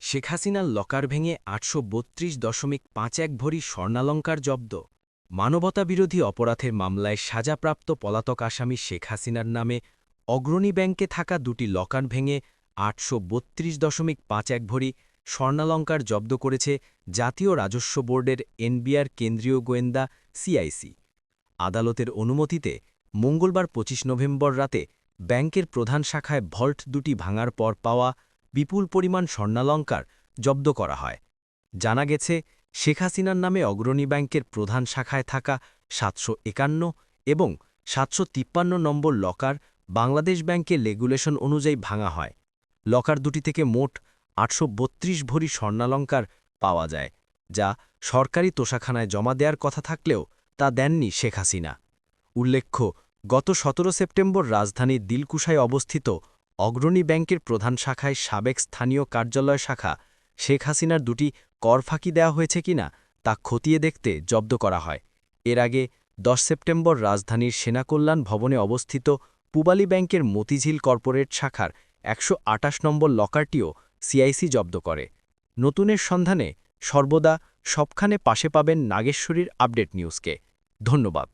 শেখ হাসিনার লকার ভেঙে ৮৩২.৫১ ভরি স্বর্ণালঙ্কার জব্দ। মানবতাবিরোধী অপরাধের মামলায় সাজাপ্রাপ্ত পলাতক আসামি শেখ হাসিনার নামে অগ্রণী ব্যাংকে থাকা দুটি লকার ভেঙে ৮৩২.৫১ ভরি স্বর্ণালঙ্কার জব্দ করেছে জাতীয় রাজস্ব বোর্ডের এনবিআর কেন্দ্রীয় গোয়েন্দা সিআইসি। আদালতের অনুমতিতে মঙ্গলবার ২৫ নভেম্বর রাতে ব্যাংকের প্রধান শাখায় ভল্ট দুটি ভাঙার পর পাওয়া বিপুল পরিমাণ স্বর্ণালঙ্কার জব্দ করা হয়। জানা গেছে, শেখ হাসিনার নামে অগ্রণী ব্যাংকের প্রধান শাখায় থাকা ৭৫১ এবং ৭৫৩ নম্বর লকার বাংলাদেশ ব্যাংকের রেগুলেশন অনুযায়ী ভাঙা হয়। লকার দুটি থেকে মোট ৮৩২ ভরি স্বর্ণালঙ্কার পাওয়া যায়, যা সরকারি তোষাখানায় জমা দেওয়ার কথা থাকলেও তা দেননি শেখ হাসিনা। উল্লেখ্য, গত ১৭ সেপ্টেম্বর রাজধানীর দিলকুশায় অবস্থিত অগ্রণী ব্যাংকের প্রধান শাখায় সাবেক স্থানীয় কার্যালয় শাখা শেখ হাসিনার দুটি কর ফাঁকি দেওয়া হয়েছে কিনা তা খতিয়ে দেখতে জব্দ করা হয়। এর আগে ১০ সেপ্টেম্বর রাজধানীর সেনাকল্যাণ ভবনে অবস্থিত পূবালী ব্যাংকের মতিঝিল কর্পোরেট শাখার ১২৮ নম্বর লকারটিও সিআইসি জব্দ করে। নতুনের সন্ধানে সর্বদা সবখানে পাশে পাবেন নাগেশ্বরীর আপডেট নিউজকে। ধন্যবাদ।